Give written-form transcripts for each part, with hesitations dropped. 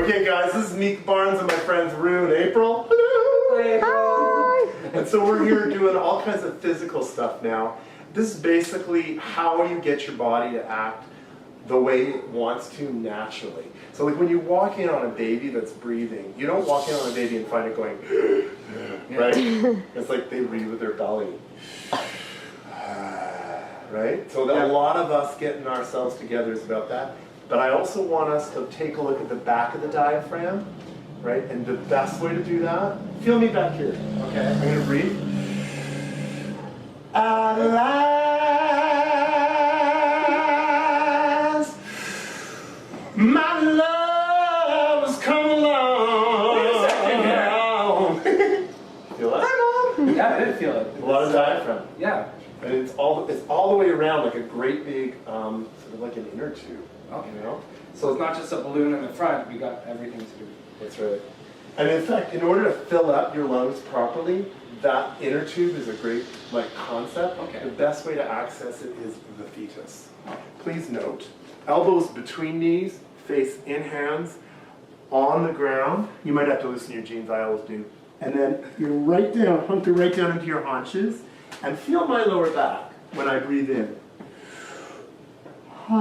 Okay guys, this is Micah Barnes and my friends Rue and April. Hello! Hi! And so we're here doing all kinds of physical stuff now. This is basically how you get your body to act the way it wants to naturally. So like when you walk in on a baby that's breathing, you don't walk in on a baby and find it going, right? It's like they breathe with their belly. Right? So a lot of us getting ourselves together is about that. But I also want us to take a look at the back of the diaphragm, right? And the best way to do that, feel me back here, okay? I'm gonna breathe. At last, my love has come along. Wait a second here. Feel it? Hi, Mom. Yeah, I did feel it. A lot of diaphragm. Yeah. And it's all the way around, like a great big, sort of like an inner tube. Okay. You know? So it's not just a balloon in the front, we got everything to do. That's right. And in fact, in order to fill up your lungs properly, that inner tube is a great concept. Okay. The best way to access it is the fetus. Please note, elbows between knees, face in hands, on the ground. You might have to loosen your jeans, I always do. And then you're right down, hunker right down into your haunches, and feel my lower back when I breathe in. Feel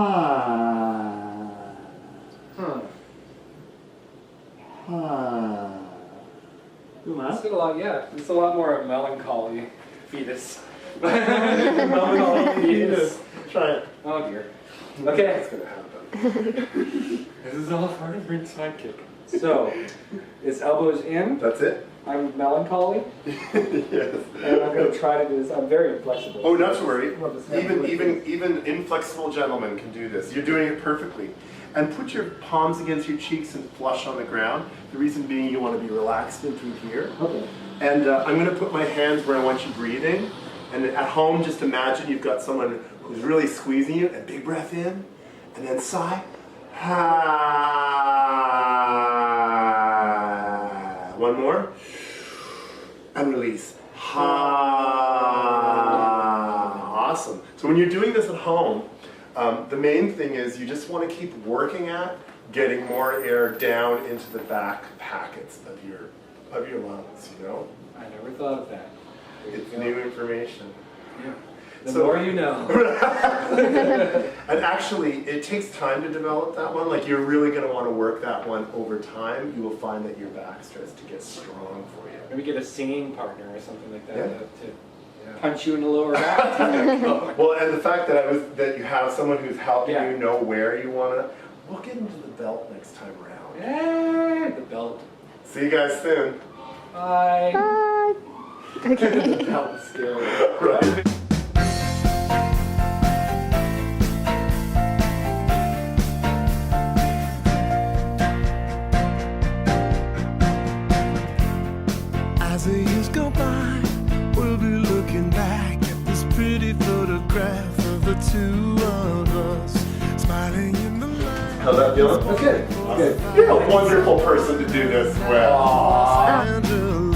that? It's a lot, yeah. It's a lot more melancholy fetus. Melancholy fetus. Try it. Oh dear. Okay. It's gonna happen. This is all part of being sidekick. So, it's elbows in. That's it? I'm melancholy. Yes. And I'm going to try to do this. I'm very inflexible. Oh, not to worry. Well, this never Even inflexible gentlemen can do this. You're doing it perfectly. And put your palms against your cheeks and flush on the ground. The reason being you want to be relaxed in through here. Okay. And I'm going to put my hands where I want you breathing. And at home, just imagine you've got someone who's really squeezing you. A big breath in, and then sigh. One more. And release. Awesome. So when you're doing this at home, the main thing is you just want to keep working at getting more air down into the back pockets of your lungs, you know? I never thought of that. It's new information. Yeah. The more you know. And actually, it takes time to develop that one. Like, you're really going to want to work that one over time. You will find that your back starts to get strong for you. Maybe get a singing partner or something like that Yeah. to punch you in the lower back. Well, and the fact that you have someone who's helping Yeah. you know where you want to, we'll get into the belt next time around. Hey, the belt. See you guys soon. Bye. Bye! Okay. The belt is scary. Right. As the years go by, we'll be looking back at this pretty photograph of the two of us, smiling in the light. How's that feeling? That's good. Good. You're a wonderful person to do this with. And